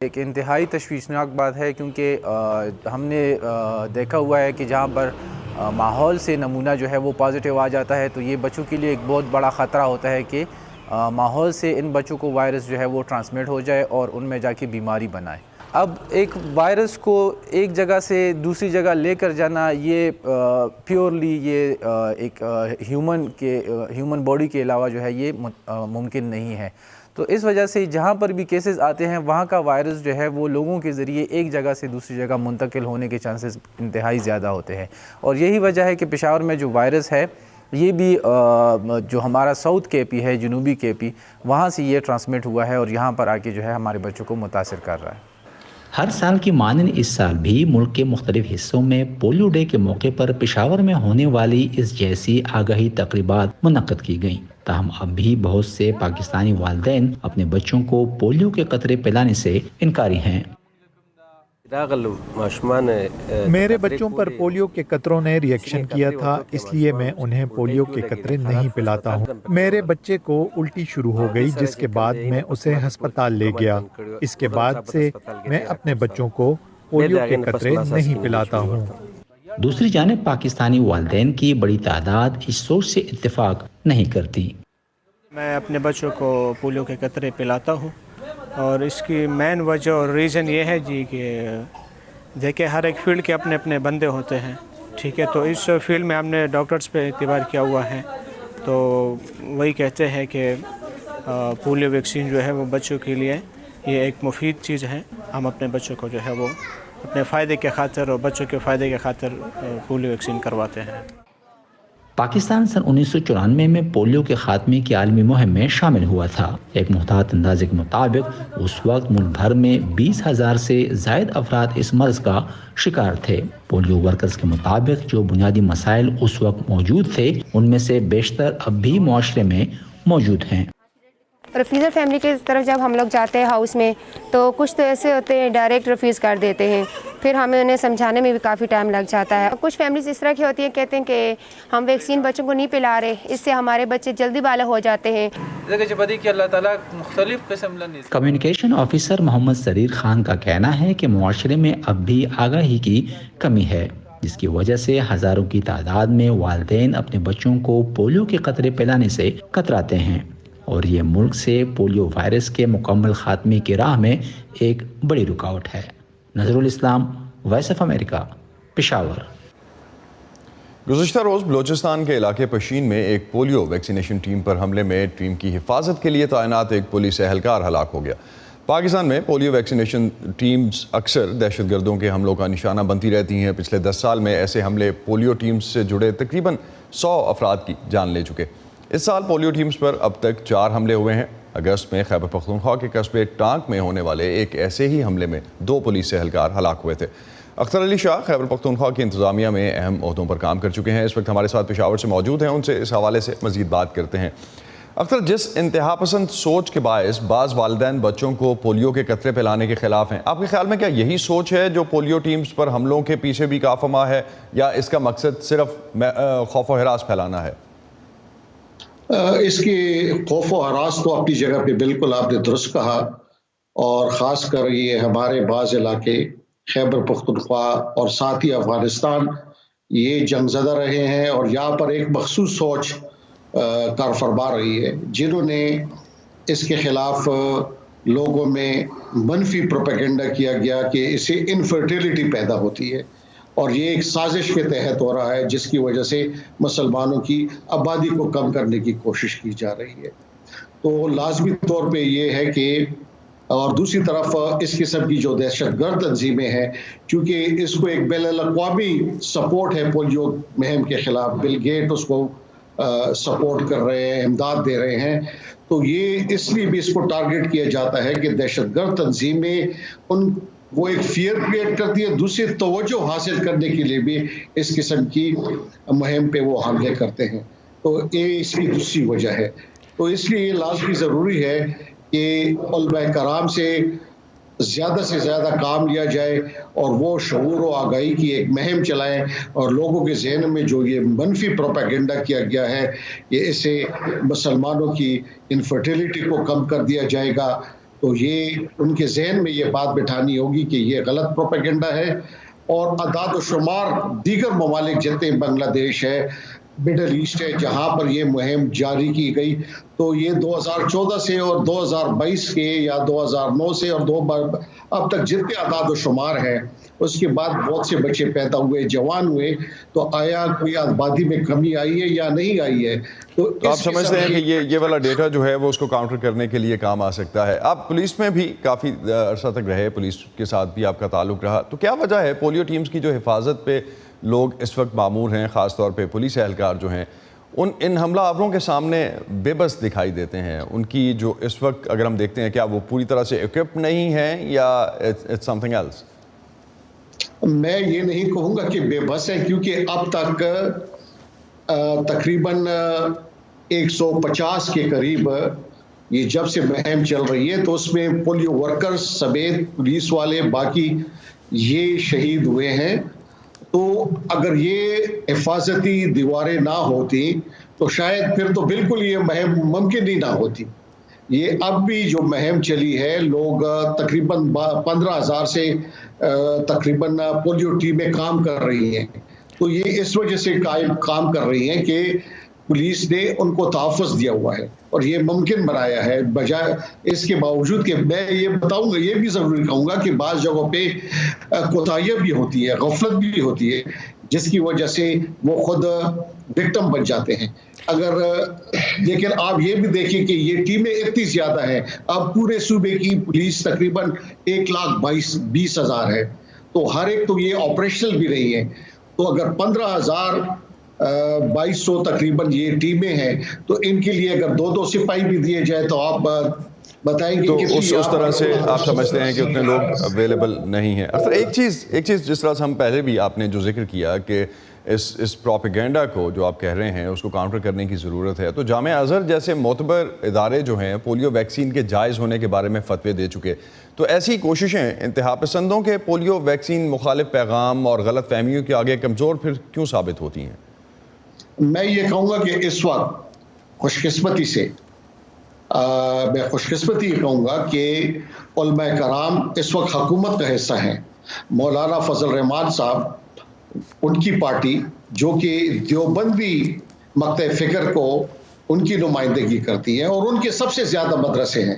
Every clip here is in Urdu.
ایک انتہائی تشویشناک بات ہے کیونکہ ہم نے دیکھا ہوا ہے کہ جہاں پر ماحول سے نمونہ جو ہے وہ پازیٹیو آ جاتا ہے تو یہ بچوں کے لیے ایک بہت بڑا خطرہ ہوتا ہے کہ ماحول سے ان بچوں کو وائرس جو ہے وہ ٹرانسمٹ ہو جائے اور ان میں جا کے بیماری بنائے۔ اب ایک وائرس کو ایک جگہ سے دوسری جگہ لے کر جانا یہ پیورلی یہ ایک ہیومن باڈی کے علاوہ جو ہے یہ ممکن نہیں ہے۔ تو اس وجہ سے جہاں پر بھی کیسز آتے ہیں وہاں کا وائرس جو ہے وہ لوگوں کے ذریعے ایک جگہ سے دوسری جگہ منتقل ہونے کے چانسز انتہائی زیادہ ہوتے ہیں، اور یہی وجہ ہے کہ پشاور میں جو وائرس ہے یہ بھی جو ہمارا ساؤتھ کے پی ہے، جنوبی کے پی، وہاں سے یہ ٹرانسمٹ ہوا ہے اور یہاں پر آ کے جو ہے ہمارے بچوں کو متاثر کر رہا ہے۔ ہر سال کی مانند اس سال بھی ملک کے مختلف حصوں میں پولیو ڈے کے موقع پر پشاور میں ہونے والی اس جیسی آگاہی تقریبات منعقد کی گئیں، تاہم اب بھی بہت سے پاکستانی والدین اپنے بچوں کو پولیو کے قطرے پلانے سے انکاری ہیں۔ میرے بچوں پر پولیو کے قطروں نے ری ایکشن کیا تھا، اس لیے میں انہیں پولیو کے قطرے نہیں پلاتا ہوں۔ میرے بچے کو الٹی شروع ہو گئی جس کے بعد میں اسے ہسپتال لے گیا۔ اس کے بعد سے میں اپنے بچوں کو پولیو کے قطرے نہیں پلاتا ہوں۔ دوسری جانب پاکستانی والدین کی بڑی تعداد اس سوچ سے اتفاق نہیں کرتی۔ میں اپنے بچوں کو پولیو کے قطرے پلاتا ہوں، اور اس کی مین وجہ اور ریزن یہ ہے جی کہ دیکھیں ہر ایک فیلڈ کے اپنے اپنے بندے ہوتے ہیں، ٹھیک ہے، تو اس فیلڈ میں ہم نے ڈاکٹرز پہ اعتبار کیا ہوا ہے، تو وہی کہتے ہیں کہ پولیو ویکسین جو ہے وہ بچوں کے لیے یہ ایک مفید چیز ہے۔ ہم اپنے بچوں کو جو ہے وہ اپنے فائدے کے خاطر اور بچوں کے فائدے کے خاطر پولیو ویکسین کرواتے ہیں۔ پاکستان سن 1994 میں پولیو کے خاتمے کی عالمی مہم میں شامل ہوا تھا۔ ایک محتاط اندازے کے مطابق اس وقت ملک بھر میں 20,000 سے زائد افراد اس مرض کا شکار تھے۔ پولیو ورکرز کے مطابق جو بنیادی مسائل اس وقت موجود تھے ان میں سے بیشتر اب بھی معاشرے میں موجود ہیں۔ ریفیوزر فیملی کی طرف جب ہم لوگ جاتے ہیں ہاؤس میں تو کچھ تو ایسے ہوتے ہیں ڈائریکٹ ریفیوز کر دیتے ہیں، پھر ہمیں انہیں سمجھانے میں بھی کافی ٹائم لگ جاتا ہے۔ کچھ فیملیز اس طرح کی ہوتی ہیں، کہتے ہیں کہ ہم ویکسین بچوں کو نہیں پلا رہے، اس سے ہمارے بچے جلدی بالغ ہو جاتے ہیں۔ کمیونیکیشن آفیسر محمد سریر خان کا کہنا ہے کہ معاشرے میں اب بھی آگاہی کی کمی ہے، جس کی وجہ سے ہزاروں کی تعداد میں والدین اپنے بچوں کو پولیو کے قطرے پلانے سے کتراتے ہیں، اور یہ ملک سے پولیو وائرس کے مکمل خاتمے کی راہ میں ایک بڑی رکاوٹ ہے۔ نظر الاسلام، وائس آف امریکہ، پشاور۔ گزشتہ روز بلوچستان کے علاقے پشین میں ایک پولیو ویکسینیشن ٹیم پر حملے میں ٹیم کی حفاظت کے لیے تعینات ایک پولیس اہلکار ہلاک ہو گیا۔ پاکستان میں پولیو ویکسینیشن ٹیمز اکثر دہشت گردوں کے حملوں کا نشانہ بنتی رہتی ہیں۔ پچھلے 10 سال میں ایسے حملے پولیو ٹیمز سے جڑے تقریباً 100 افراد کی جان لے چکے۔ اس سال پولیو ٹیمز پر اب تک 4 حملے ہوئے ہیں۔ اگست میں خیبر پختونخوا کے قصبے ٹانک میں ہونے والے ایک ایسے ہی حملے میں 2 پولیس اہلکار ہلاک ہوئے تھے۔ اختر علی شاہ خیبر پختونخوا کی انتظامیہ میں اہم عہدوں پر کام کر چکے ہیں، اس وقت ہمارے ساتھ پشاور سے موجود ہیں، ان سے اس حوالے سے مزید بات کرتے ہیں۔ اختر، جس انتہا پسند سوچ کے باعث بعض والدین بچوں کو پولیو کے قطرے پلانے کے خلاف ہیں، آپ کے خیال میں کیا یہی سوچ ہے جو پولیو ٹیمز پر حملوں کے پیچھے بھی کافمہ ہے، یا اس کا مقصد صرف خوف و ہراس پھیلانا ہے؟ اس کی خوف و ہراس تو اپنی جگہ پہ بالکل آپ نے درست کہا، اور خاص کر یہ ہمارے بعض علاقے خیبر پختونخوا اور ساتھ ہی افغانستان یہ جنگ زدہ رہے ہیں، اور یہاں پر ایک مخصوص سوچ کار فرما رہی ہے، جنہوں نے اس کے خلاف لوگوں میں منفی پروپیگنڈا کیا گیا کہ اسے انفرٹیلٹی پیدا ہوتی ہے، اور یہ ایک سازش کے تحت ہو رہا ہے جس کی وجہ سے مسلمانوں کی آبادی کو کم کرنے کی کوشش کی جا رہی ہے۔ تو لازمی طور پہ یہ ہے کہ، اور دوسری طرف اس قسم کی جو دہشت گرد تنظیمیں ہیں، کیونکہ اس کو ایک بین الاقوامی سپورٹ ہے پولیو مہم کے خلاف، بل گیٹ اس کو سپورٹ کر رہے ہیں، امداد دے رہے ہیں، تو یہ اس لیے بھی اس کو ٹارگٹ کیا جاتا ہے کہ دہشت گرد تنظیمیں وہ ایک فیئر کریٹ کرتی ہے، دوسری توجہ حاصل کرنے کے لیے بھی اس قسم کی مہم پہ وہ حملے کرتے ہیں، تو یہ اس کی دوسری وجہ ہے۔ تو اس لیے یہ لازمی ضروری ہے کہ علماء کرام سے زیادہ کام لیا جائے اور وہ شعور و آگاہی کی ایک مہم چلائیں اور لوگوں کے ذہن میں جو یہ منفی پروپیگنڈا کیا گیا ہے کہ اسے مسلمانوں کی انفرٹیلٹی کو کم کر دیا جائے گا، تو یہ ان کے ذہن میں یہ بات بٹھانی ہوگی کہ یہ غلط پروپیگنڈا ہے. اور اعداد و شمار دیگر ممالک جتنے بنگلہ دیش ہے، مڈل ایسٹ ہے، جہاں پر یہ مہم جاری کی گئی، تو یہ 2014 سے اور 2022 کے یا 2009 سے اور اب تک جتنے اعداد و شمار ہیں، اس کے بعد بہت سے بچے پیدا ہوئے، جوان ہوئے، تو آیا کوئی آبادی میں کمی آئی ہے یا نہیں آئی ہے؟ تو آپ سمجھتے ہیں کہ یہ والا ڈیٹا جو ہے وہ اس کو کاؤنٹر کرنے کے لیے کام آ سکتا ہے؟ آپ پولیس میں بھی کافی عرصہ تک رہے، پولیس کے ساتھ بھی آپ کا تعلق رہا، تو کیا وجہ ہے پولیو ٹیمز کی جو حفاظت پہ لوگ اس وقت مامور ہیں، خاص طور پہ پولیس اہلکار جو ہیں، ان حملہ آوروں کے سامنے بے بس دکھائی دیتے ہیں؟ ان کی جو اس وقت اگر ہم دیکھتے ہیں، کیا وہ پوری طرح سے ایکوپڈ نہیں ہیں یا اٹس سم تھنگ ایلس؟ میں یہ نہیں کہوں گا کہ بے بس ہے، کیونکہ اب تک تقریباً 150 کے قریب یہ جب سے مہم چل رہی ہے، تو اس میں پولیو ورکرز سمیت پولیس والے باقی یہ شہید ہوئے ہیں. تو اگر یہ حفاظتی دیواریں نہ ہوتی تو شاید پھر تو بالکل یہ مہم ممکن ہی نہ ہوتی. یہ اب بھی جو مہم چلی ہے، لوگ تقریباً 15,000 سے تقریباً پولیو ٹیمیں کام کر رہی ہیں. تو یہ اس وجہ سے کام کر رہی ہیں کہ پولیس نے ان کو تحفظ دیا ہوا ہے اور یہ ممکن بنایا ہے، بجائے اس کے باوجود کہ میں یہ بتاؤں گا، یہ بھی ضروری کہوں گا کہ بعض جگہوں پہ کوتاہیاں بھی ہوتی ہے، غفلت بھی ہوتی ہے، جس کی وجہ سے وہ خود وکٹم بن جاتے ہیں. لیکن آپ یہ بھی دیکھیں کہ یہ ٹیمیں اتنی زیادہ ہیں، اب پورے صوبے کی پولیس تقریباً 1,20,000 ہے، تو ہر ایک تو یہ آپریشنل بھی رہی ہے. تو اگر 15,200 تقریباً یہ ٹیمیں ہیں، تو ان کے لیے اگر 2 سپاہی بھی دیے جائے تو آپ بتائیں گے تو اس طرح سے آپ سمجھتے ہیں کہ اتنے لوگ اویلیبل نہیں ہیں. اکثر ایک چیز جس طرح سے ہم پہلے بھی آپ نے جو ذکر کیا کہ اس پروپیگنڈا کو جو آپ کہہ رہے ہیں اس کو کاؤنٹر کرنے کی ضرورت ہے، تو جامعہ ازہر جیسے معتبر ادارے جو ہیں پولیو ویکسین کے جائز ہونے کے بارے میں فتوے دے چکے، تو ایسی کوششیں انتہا پسندوں کے پولیو ویکسین مخالف پیغام اور غلط فہمیوں کے آگے کمزور پھر کیوں ثابت ہوتی ہیں؟ میں یہ کہوں گا کہ اس وقت خوش قسمتی سے یہ کہوں گا کہ علماء کرام اس وقت حکومت کا حصہ ہیں. مولانا فضل الرحمان صاحب، ان کی پارٹی جو کہ دیوبندی مقطع فکر کو ان کی نمائندگی کرتی ہے اور ان کے سب سے زیادہ مدرسے ہیں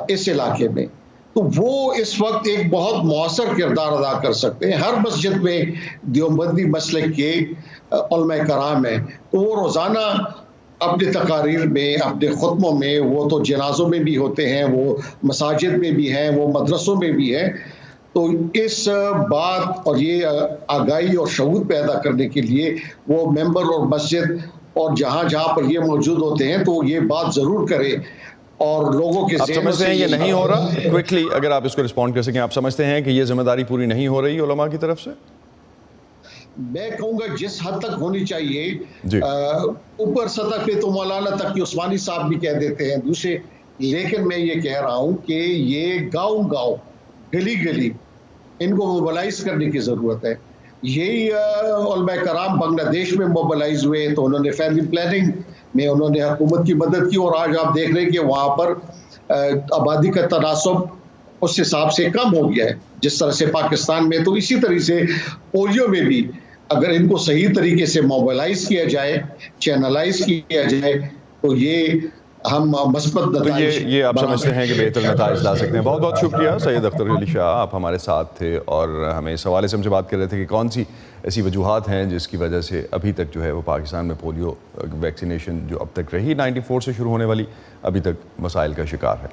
اس علاقے میں، تو وہ اس وقت ایک بہت مؤثر کردار ادا کر سکتے ہیں. ہر مسجد میں دیوبندی مسلک کے علماء کرام ہیں، تو وہ روزانہ اپنے تقاریر میں، اپنے خطبوں میں، وہ تو جنازوں میں بھی ہوتے ہیں، وہ مساجد میں بھی ہیں، وہ مدرسوں میں بھی ہیں. تو اس بات اور یہ آگاہی اور شعور پیدا کرنے کے لیے وہ ممبر اور مسجد اور جہاں پر یہ موجود ہوتے ہیں تو یہ بات ضرور کرے اور لوگوں کے آپ سمجھتے ہیں یہ نہیں ہو رہا؟ کوئکلی اگر آپ اس کو رسپونڈ کر سکیں، آپ سمجھتے ہیں کہ یہ ذمہ داری پوری نہیں ہو رہی علماء کی طرف سے؟ میں کہوں گا جس حد تک ہونی چاہیے، اوپر سطح پہ تو مولانا تقی عثمانی صاحب بھی کہہ دیتے ہیں دوسرے، لیکن میں یہ کہہ رہا ہوں کہ یہ گاؤں گلی گلی ان کو موبلائز کرنے کی ضرورت ہے. یہی علماء کرام بنگلہ دیش میں موبلائز ہوئے تو انہوں نے فیملی پلاننگ میں انہوں نے حکومت کی مدد کی، اور آج آپ دیکھ رہے ہیں کہ وہاں پر آبادی کا تناسب اس حساب سے کم ہو گیا ہے جس طرح سے پاکستان میں. تو اسی طرح سے پولیو میں بھی اگر ان کو صحیح طریقے سے موبلائز کیا جائے، چینلائز کیا جائے، تو یہ ہم مثبت نتائج یہ آپ سمجھتے ہیں کہ بہتر نتائج لا سکتے ہیں. بہت بہت شکریہ سید اختر علی شاہ، آپ ہمارے ساتھ تھے اور ہمیں اس حوالے سے ہم سے بات کر رہے تھے کہ کون سی ایسی وجوہات ہیں جس کی وجہ سے ابھی تک جو ہے وہ پاکستان میں پولیو ویکسینیشن جو اب تک رہی 94 سے شروع ہونے والی، ابھی تک مسائل کا شکار ہے.